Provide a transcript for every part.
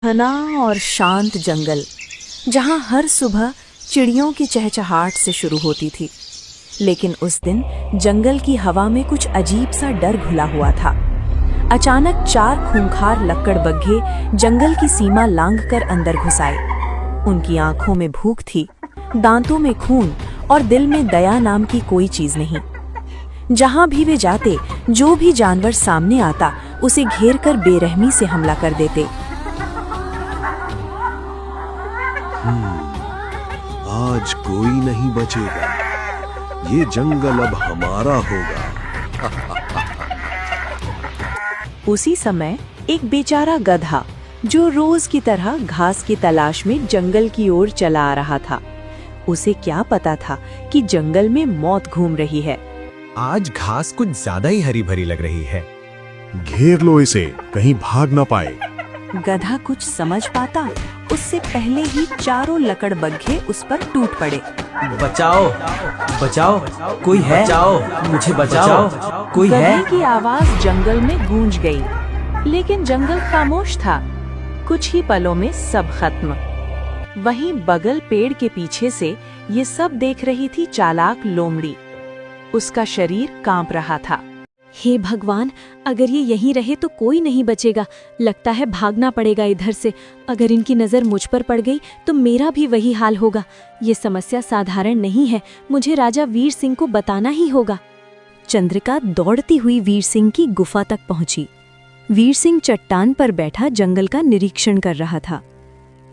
घना और शांत जंगल, जहां हर सुबह चिड़ियों की चहचहाहट से शुरू होती थी। लेकिन उस दिन जंगल की हवा में कुछ अजीब सा डर घुला हुआ था। अचानक 4 खूंखार लक्कड़बग्घे जंगल की सीमा लांघकर अंदर घुस आए। उनकी आंखों में भूख थी, दांतों में खून और दिल में दया नाम की कोई चीज नहीं। जहां भी वे जाते, जो भी जानवर सामने आता, उसे घेरकर बेरहमी से हमला कर देते। आज कोई नहीं बचेगा, ये जंगल अब हमारा होगा। उसी समय एक बेचारा गधा, जो रोज की तरह घास की तलाश में जंगल की ओर चला आ रहा था, उसे क्या पता था कि जंगल में मौत घूम रही है। आज घास कुछ ज्यादा ही हरी भरी लग रही है। घेर लो इसे, कहीं भाग ना पाए। गधा कुछ समझ पाता, उससे पहले ही चारों लकड़बग्घे उस पर टूट पड़े। बचाओ, बचाओ, कोई है? बचाओ, मुझे बचाओ, कोई है? गधे की आवाज जंगल में गूंज गई, लेकिन जंगल खामोश था। कुछ ही पलों में सब खत्म। वहीं बगल पेड़ के पीछे से ये सब देख रही थी चालाक लोमड़ी। उसका शरीर कांप रहा था। हे भगवान, अगर ये यहीं रहे तो कोई नहीं बचेगा। लगता है भागना पड़ेगा इधर से। अगर इनकी नज़र मुझ पर पड़ गई तो मेरा भी वही हाल होगा। ये समस्या साधारण नहीं है, मुझे राजा वीर सिंह को बताना ही होगा। चंद्रिका दौड़ती हुई वीर सिंह की गुफा तक पहुंची। वीर सिंह चट्टान पर बैठा जंगल का निरीक्षण कर रहा था।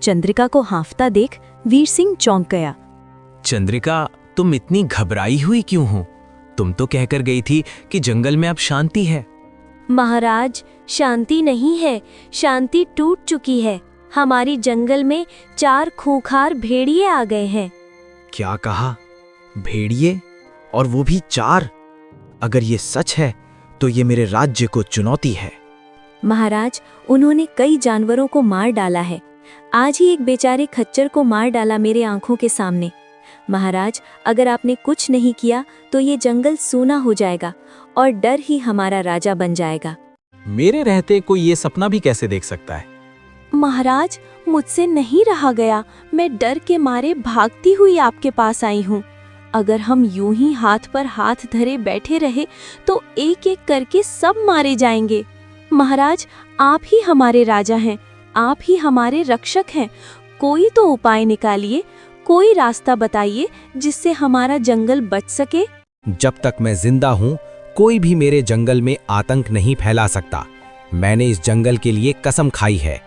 चंद्रिका को हांफता देख वीर सिंह चौंक गया। चंद्रिका, तुम इतनी घबराई हुई क्यों हो? तुम तो कहकर गई थी कि जंगल में अब शांति है। महाराज, शांति नहीं है, शांति टूट चुकी है। हमारी जंगल में 4 खूंखार भेड़िए आ गए हैं। क्या कहा? भेड़िए? और वो भी 4? अगर ये सच है तो ये मेरे राज्य को चुनौती है। महाराज, उन्होंने कई जानवरों को मार डाला है। आज ही एक बेचारे खच्चर को मार डाला मेरे आंखों के सामने। महाराज, अगर आपने कुछ नहीं किया तो ये जंगल सूना हो जाएगा और डर ही हमारा राजा बन जाएगा। मेरे रहते कोई ये सपना भी कैसे देख सकता है? महाराज, मुझसे नहीं रहा गया। मैं डर के मारे भागती हुई आपके पास आई हूँ। अगर हम यूं ही हाथ पर हाथ धरे बैठे रहे तो एक एक करके सब मारे जाएंगे। महाराज, आप ही हमारे राजा हैं, आप ही हमारे रक्षक हैं। कोई तो उपाय निकालिए, कोई रास्ता बताइए जिससे हमारा जंगल बच सके। जब तक मैं जिंदा हूँ, कोई भी मेरे जंगल में आतंक नहीं फैला सकता। मैंने इस जंगल के लिए कसम खाई है।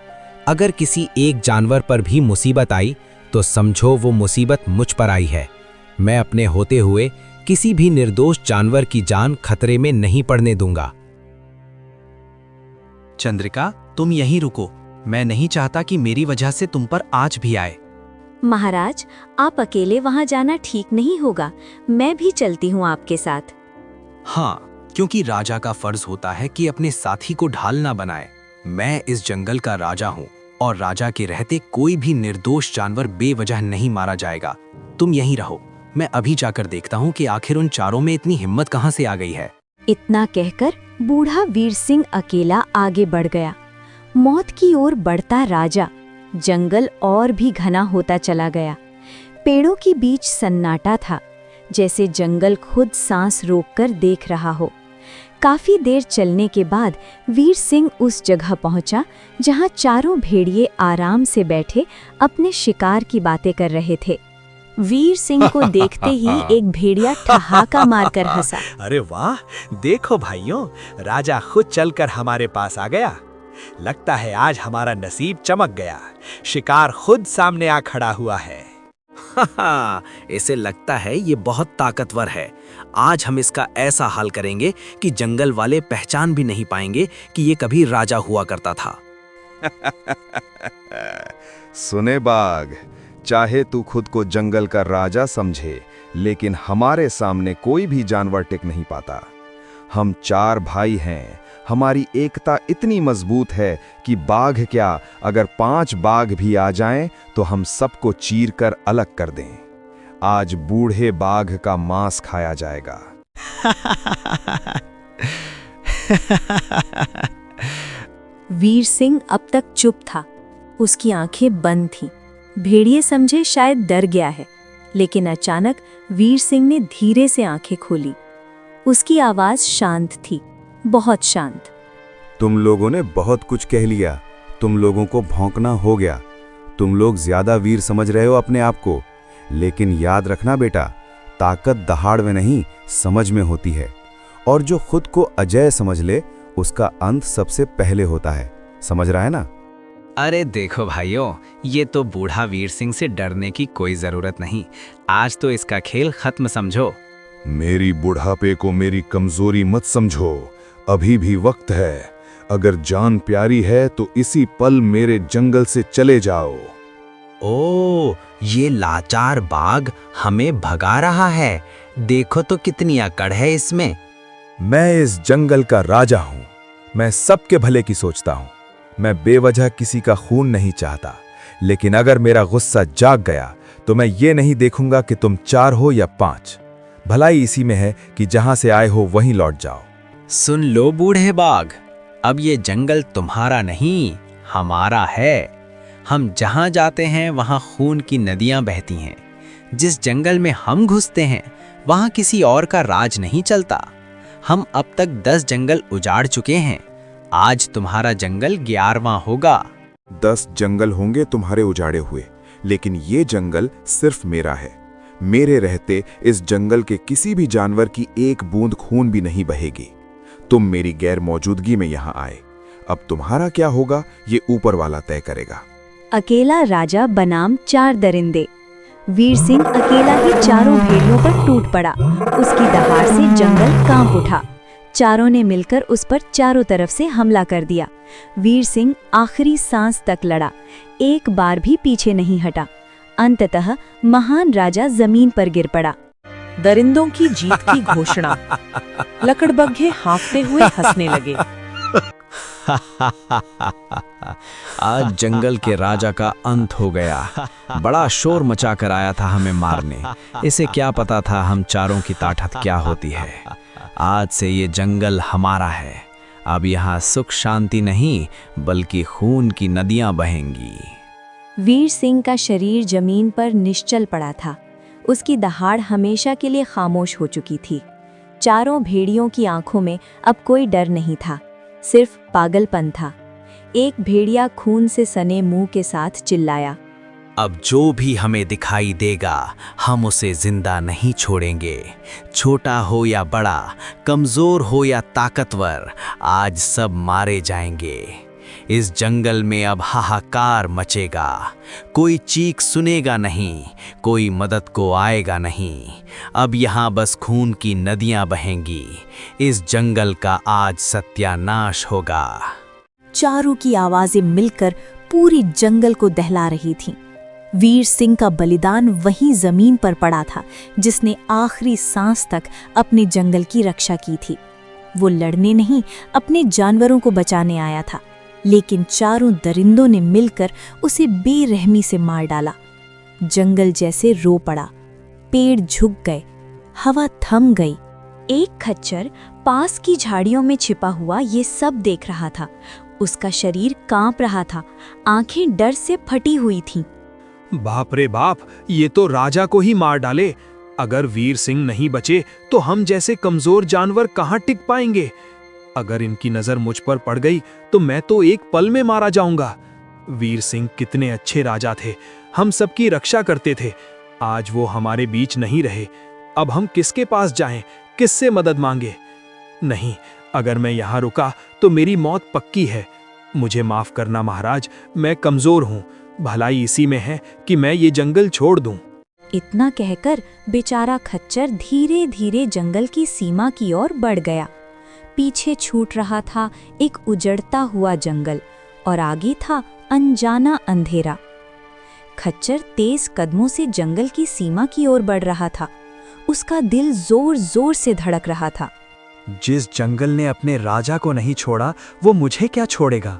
अगर किसी एक जानवर पर भी मुसीबत आई तो समझो वो मुसीबत मुझ पर आई है। मैं अपने होते हुए किसी भी निर्दोष जानवर की जान खतरे में नहीं पड़ने दूंगा। चंद्रिका, तुम यहीं रुको। मैं नहीं चाहता कि मेरी वजह से तुम पर आँच भी आए। महाराज, आप अकेले वहां जाना ठीक नहीं होगा। मैं भी चलती हूँ आपके साथ। हाँ, क्योंकि राजा का फर्ज होता है कि अपने साथी को ढाल ना बनाए। मैं इस जंगल का राजा हूँ और राजा के रहते कोई भी निर्दोष जानवर बेवजह नहीं मारा जाएगा। तुम यहीं रहो, मैं अभी जाकर देखता हूँ कि आखिर उन 4 में इतनी हिम्मत कहाँ से आ गई है। इतना कहकर बूढ़ा वीर सिंह अकेला आगे बढ़ गया। मौत की ओर बढ़ता राजा। जंगल और भी घना होता चला गया। पेड़ों के बीच सन्नाटा था, जैसे जंगल खुद सांस रोककर देख रहा हो। काफी देर चलने के बाद वीर सिंह उस जगह पहुंचा जहां चारों भेड़िए आराम से बैठे अपने शिकार की बातें कर रहे थे। वीर सिंह को देखते ही एक भेड़िया ठहाका मारकर हंसा। अरे वाह, देखो भाइयों, राजा खुद चलकर हमारे पास आ गया। लगता है आज हमारा नसीब चमक गया। शिकार खुद सामने आ खड़ा हुआ है। इसे लगता है ये बहुत ताकतवर है। आज हम इसका ऐसा हाल करेंगे कि जंगल वाले पहचान भी नहीं पाएंगे कि ये कभी राजा हुआ करता था। सुने बाघ, चाहे तू खुद को जंगल का राजा समझे, लेकिन हमारे सामने कोई भी जानवर टिक नहीं पाता। हम 4 भाई हैं। हमारी एकता इतनी मजबूत है कि बाघ क्या, अगर 5 बाघ भी आ जाएं तो हम सबको चीर कर अलग कर दें। आज बूढ़े बाघ का मांस खाया जाएगा। वीर सिंह अब तक चुप था। उसकी आंखें बंद थीं। भेड़िए समझे शायद डर गया है, लेकिन अचानक वीर सिंह ने धीरे से आंखें खोली। उसकी आवाज शांत थी, बहुत शांत। तुम लोगों ने बहुत कुछ कह लिया, तुम लोगों को भौंकना हो गया, तुम लोग ज्यादा वीर समझ रहे हो अपने आप को, लेकिन याद रखना बेटा, ताकत दहाड़ में नहीं समझ में होती है, और जो खुद को अजय समझ ले उसका अंत सबसे पहले होता है। समझ रहा है ना? अरे देखो भाइयों, ये तो बूढ़ा वीर सिंह से डरने की कोई जरूरत नहीं। आज तो इसका खेल खत्म समझो। मेरी बुढ़ापे को मेरी कमजोरी मत समझो, अभी भी वक्त है। अगर जान प्यारी है तो इसी पल मेरे जंगल से चले जाओ। ओ, ये लाचार बाघ हमें भगा रहा है। देखो तो कितनी अकड़ है इसमें। मैं इस जंगल का राजा हूं, मैं सबके भले की सोचता हूं, मैं बेवजह किसी का खून नहीं चाहता। लेकिन अगर मेरा गुस्सा जाग गया तो मैं ये नहीं देखूंगा कि तुम 4 हो या 5। भलाई इसी में है कि जहां से आए हो वहीं लौट जाओ। सुन लो बूढ़े बाघ, अब ये जंगल तुम्हारा नहीं, हमारा है। हम जहां जाते हैं वहां खून की नदियां बहती हैं। जिस जंगल में हम घुसते हैं वहां किसी और का राज नहीं चलता। हम अब तक 10 जंगल उजाड़ चुके हैं, आज तुम्हारा जंगल 11वां होगा। 10 जंगल होंगे तुम्हारे उजाड़े हुए, लेकिन ये जंगल सिर्फ मेरा है। मेरे रहते इस जंगल के किसी भी जानवर की एक बूंद खून भी नहीं बहेगी। तुम मेरी गैर मौजूदगी में यहाँ आए, अब तुम्हारा क्या होगा ये ऊपर वाला तय करेगा। अकेला राजा बनाम 4 दरिंदे। वीर सिंह अकेला ही चारों भेड़ियों पर टूट पड़ा। उसकी दहाड़ से जंगल कांप उठा। चारों ने मिलकर उस पर चारों तरफ से हमला कर दिया। वीर सिंह आखिरी सांस तक लड़ा, एक बार भी पीछे नहीं हटा। अंततः महान राजा जमीन पर गिर पड़ा। दरिंदों की जीत की घोषणा। लकड़बग्घे हाँफते हुए हंसने लगे। आज जंगल के राजा का अंत हो गया। बड़ा शोर मचा कर आया था हमें मारने। इसे क्या पता था हम चारों की ताकत क्या होती है। आज से ये जंगल हमारा है। अब यहाँ सुख शांति नहीं बल्कि खून की नदियां बहेंगी। वीर सिंह का शरीर जमीन पर निश्चल पड़ा था। उसकी दहाड़ हमेशा के लिए खामोश हो चुकी थी। चारों भेड़ियों की आंखों में अब कोई डर नहीं था, सिर्फ पागलपन था। एक भेड़िया खून से सने मुंह के साथ चिल्लाया, अब जो भी हमें दिखाई देगा हम उसे जिंदा नहीं छोड़ेंगे। छोटा हो या बड़ा, कमजोर हो या ताकतवर, आज सब मारे जाएंगे। इस जंगल में अब हाहाकार मचेगा। कोई चीख सुनेगा नहीं, कोई मदद को आएगा नहीं। अब यहाँ बस खून की नदियां बहेंगी। इस जंगल का आज सत्यानाश होगा। चारों की आवाजें मिलकर पूरी जंगल को दहला रही थीं। वीर सिंह का बलिदान वहीं जमीन पर पड़ा था जिसने आखिरी सांस तक अपने जंगल की रक्षा की थी। वो लड़ने नहीं, अपने जानवरों को बचाने आया था, लेकिन चारों दरिंदों ने मिलकर उसे बेरहमी से मार डाला। जंगल जैसे रो पड़ा, पेड़ झुक गए, हवा थम गई। एक खच्चर पास की झाड़ियों में छिपा हुआ ये सब देख रहा था। उसका शरीर कांप रहा था, आंखें डर से फटी हुई थीं। बाप रे बाप, ये तो राजा को ही मार डाले। अगर वीर सिंह नहीं बचे तो हम जैसे कमजोर जानवर कहाँ टिक पाएंगे। अगर इनकी नजर मुझ पर पड़ गई तो मैं तो एक पल में मारा जाऊंगा। वीर सिंह कितने अच्छे राजा थे, हम सबकी रक्षा करते थे। आज वो हमारे बीच नहीं रहे। अब हम किसके पास जाएं, किससे मदद मांगे? नहीं, अगर मैं यहाँ रुका तो मेरी मौत पक्की है। मुझे माफ करना महाराज, मैं कमजोर हूँ। भलाई इसी में है कि मैं ये जंगल छोड़ दूं। इतना कहकर बेचारा खच्चर धीरे धीरे जंगल की सीमा की ओर बढ़ गया। पीछे छूट रहा था एक उजड़ता हुआ जंगल और आगे था अनजाना अंधेरा। खच्चर तेज कदमों से जंगल की सीमा की ओर बढ़ रहा था। उसका दिल जोर जोर से धड़क रहा था। जिस जंगल ने अपने राजा को नहीं छोड़ा वो मुझे क्या छोड़ेगा।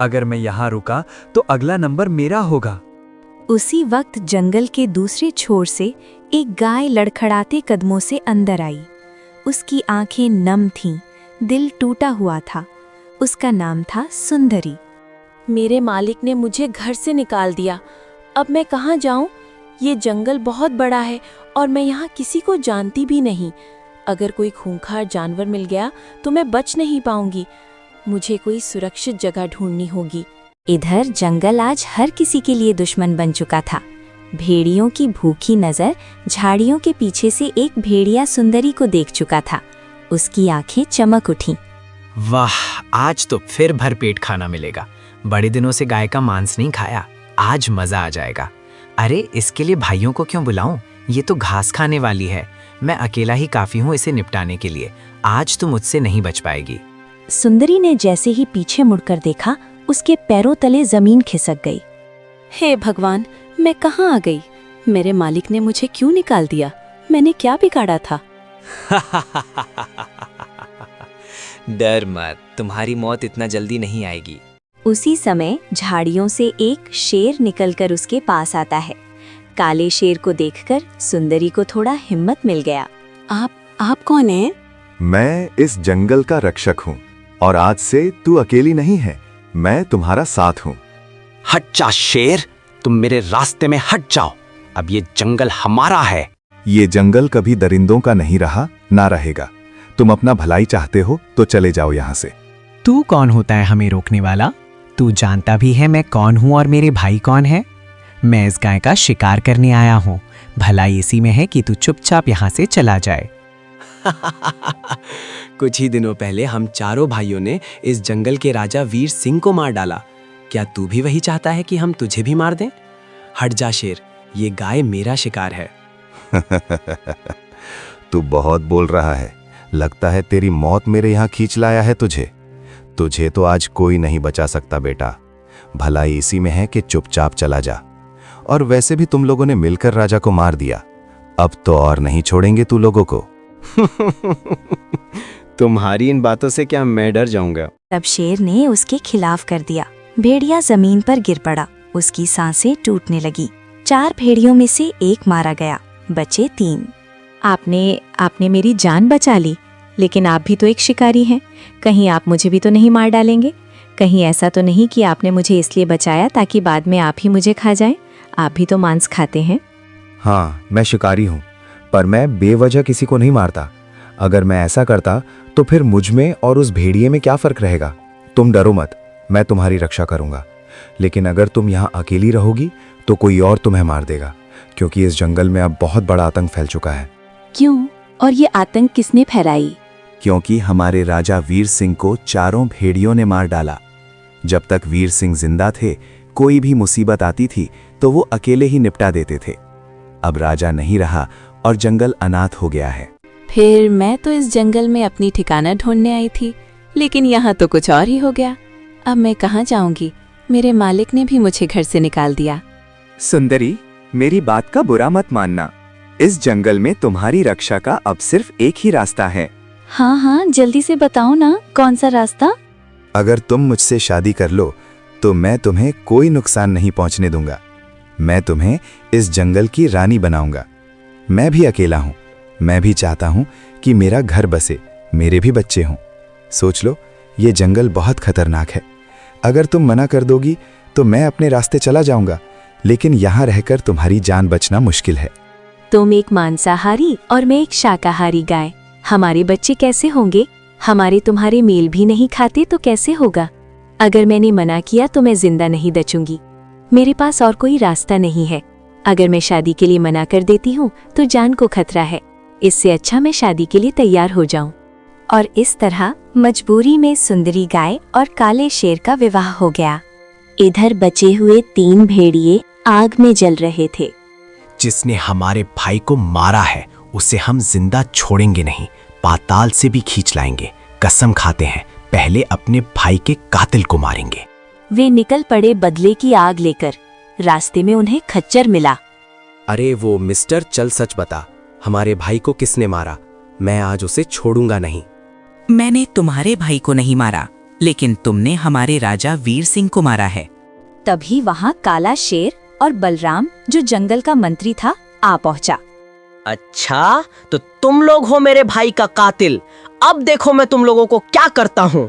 अगर मैं यहाँ रुका तो अगला नंबर मेरा होगा। उसी वक्त जंगल के दूसरे छोर से एक गाय लड़खड़ाते कदमों से अंदर आई। उसकी आंखें नम थीं, दिल टूटा हुआ था। उसका नाम था सुंदरी। मेरे मालिक ने मुझे घर से निकाल दिया। अब मैं कहाँ जाऊं? ये जंगल बहुत बड़ा है और मैं यहाँ किसी को जानती भी नहीं। अगर कोई खूंखार जानवर मिल गया तो मैं बच नहीं पाऊंगी। मुझे कोई सुरक्षित जगह ढूंढनी होगी। इधर जंगल आज हर किसी के लिए दुश्मन बन चुका था। भेड़ियों की भूखी नजर झाड़ियों के पीछे से एक भेड़िया सुंदरी को देख चुका था। उसकी आंखें चमक उठीं। वाह, आज तो फिर भरपेट खाना मिलेगा। बड़े दिनों से गाय का मांस नहीं खाया, आज मजा आ जाएगा। अरे इसके लिए भाइयों को क्यों बुलाऊं? ये तो घास खाने वाली है। मैं अकेला ही काफी हूँ इसे निपटाने के लिए। आज तो मुझसे नहीं बच पाएगी। सुंदरी ने जैसे ही पीछे मुड़कर देखा, उसके पैरों तले जमीन खिसक गई। हे भगवान, मैं कहाँ आ गई? मेरे मालिक ने मुझे क्यों निकाल दिया? मैंने क्या बिगाड़ा था? डर मत, तुम्हारी मौत इतना जल्दी नहीं आएगी। उसी समय झाड़ियों से एक शेर निकलकर उसके पास आता है। काले शेर को देखकर सुंदरी को थोड़ा हिम्मत मिल गया। आप कौन हैं? मैं इस जंगल का रक्षक हूँ और आज से तू अकेली नहीं है, मैं तुम्हारा साथ हूँ। हट जा शेर, तुम मेरे रास्ते में हट जाओ। अब ये जंगल हमारा है। ये जंगल कभी दरिंदों का नहीं रहा, ना रहेगा। तुम अपना भलाई चाहते हो तो चले जाओ यहाँ से। तू कौन होता है हमें रोकने वाला? तू जानता भी है मैं कौन हूँ और मेरे भाई कौन है? मैं इस गाय का शिकार करने आया हूँ। भलाई इसी में है कि तू चुपचाप यहाँ से चला जाए। कुछ ही दिनों पहले हम चारों भाइयों ने इस जंगल के राजा वीर सिंह को मार डाला। क्या तू भी वही चाहता है कि हम तुझे भी मार दें? हट जा शेर, ये गाय मेरा शिकार है। तू बहुत बोल रहा है। लगता है तेरी मौत मेरे यहाँ खींच लाया है तुझे। तुझे तो आज कोई नहीं बचा सकता बेटा। भलाई इसी में है कि चुपचाप चला जा। और वैसे भी तुम लोगों ने मिलकर राजा को मार दिया, अब तो और नहीं छोड़ेंगे तू लोगों को। तुम्हारी इन बातों से क्या मैं डर जाऊंगा? तब शेर ने उसके खिलाफ कर दिया। भेड़िया जमीन पर गिर पड़ा, उसकी सांसें टूटने लगी। 4 भेड़ियों में से एक मारा गया, बचे 3। आपने मेरी जान बचा ली, लेकिन आप भी तो एक शिकारी हैं। कहीं आप मुझे भी तो नहीं मार डालेंगे? कहीं ऐसा तो नहीं कि आपने मुझे इसलिए बचाया ताकि बाद में आप ही मुझे खा जाएं? आप भी तो मांस खाते हैं। हाँ, मैं शिकारी हूँ, पर मैं बेवजह किसी को नहीं मारता। अगर मैं ऐसा करता तो फिर मुझ में और उस भेड़िए में क्या फर्क रहेगा? तुम डरो मत, मैं तुम्हारी रक्षा करूंगा। लेकिन अगर तुम यहाँ अकेली रहोगी तो कोई और तुम्हें मार देगा, क्योंकि इस जंगल में अब बहुत बड़ा आतंक फैल चुका है। क्यों? और ये आतंक किसने फैलाई? क्योंकि हमारे राजा वीर सिंह को 4 भेड़ियों ने मार डाला। जब तक वीर सिंह जिंदा थे, कोई भी मुसीबत आती थी तो वो अकेले ही निपटा देते थे। अब राजा नहीं रहा और जंगल अनाथ हो गया है। फिर मैं तो इस जंगल में अपनी ठिकाना ढूंढने आई थी, लेकिन यहाँ तो कुछ और ही हो गया। अब मैं कहाँ जाऊंगी? मेरे मालिक ने भी मुझे घर से निकाल दिया। सुंदरी, मेरी बात का बुरा मत मानना। इस जंगल में तुम्हारी रक्षा का अब सिर्फ एक ही रास्ता है। हाँ, जल्दी से बताओ ना, कौन सा रास्ता? अगर तुम मुझसे शादी कर लो तो मैं तुम्हें कोई नुकसान नहीं पहुंचने दूंगा। मैं तुम्हें इस जंगल की रानी बनाऊंगा। मैं भी अकेला हूं, मैं भी चाहता हूं कि मेरा घर बसे, मेरे भी बच्चे हों। सोच लो, ये जंगल बहुत खतरनाक है। अगर तुम मना कर दोगी तो मैं अपने रास्ते चला जाऊंगा, लेकिन यहाँ रहकर तुम्हारी जान बचना मुश्किल है। तुम एक मांसाहारी और मैं एक शाकाहारी गाय। हमारे बच्चे कैसे होंगे? हमारे तुम्हारे मेल भी नहीं खाते तो कैसे होगा? अगर मैंने मना किया तो मैं जिंदा नहीं बचूंगी। मेरे पास और कोई रास्ता नहीं है। अगर मैं शादी के लिए मना कर देती हूँ तो जान को खतरा है। इससे अच्छा मैं शादी के लिए तैयार हो जाऊं। और इस तरह मजबूरी में सुंदरी गाय और काले शेर का विवाह हो गया। इधर बचे हुए 3 भेड़िए आग में जल रहे थे। जिसने हमारे भाई को मारा है उसे हम जिंदा छोड़ेंगे नहीं, पाताल से भी खींच लाएंगे। कसम खाते हैं, पहले अपने भाई के कातिल को मारेंगे। वे निकल पड़े बदले की आग लेकर। रास्ते में उन्हें खच्चर मिला। अरे वो मिस्टर, चल सच बता, हमारे भाई को किसने मारा? मैं आज उसे छोड़ूंगा नहीं। मैंने तुम्हारे भाई को नहीं मारा, लेकिन तुमने हमारे राजा वीर सिंह को मारा है। तभी वहाँ काला शेर और बलराम, जो जंगल का मंत्री था, आ पहुँचा। अच्छा, तो तुम लोग हो मेरे भाई का कातिल। अब देखो मैं तुम लोगों को क्या करता हूँ।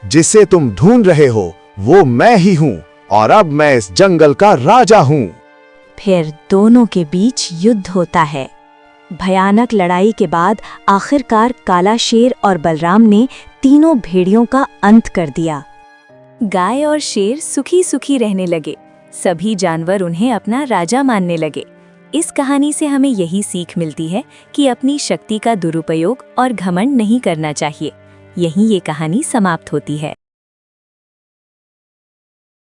जिसे तुम ढूंढ रहे हो वो मैं ही हूँ और अब मैं इस जंगल का राजा हूँ। फिर दोनों के बीच युद्ध होता है। भयानक लड़ाई के बाद आखिरकार काला शेर और बलराम ने तीनों भेड़ियों का अंत कर दिया। गाय और शेर सुखी सुखी रहने लगे। सभी जानवर उन्हें अपना राजा मानने लगे। इस कहानी से हमें यही सीख मिलती है कि अपनी शक्ति का दुरुपयोग और घमंड नहीं करना चाहिए। यहीं ये कहानी समाप्त होती है।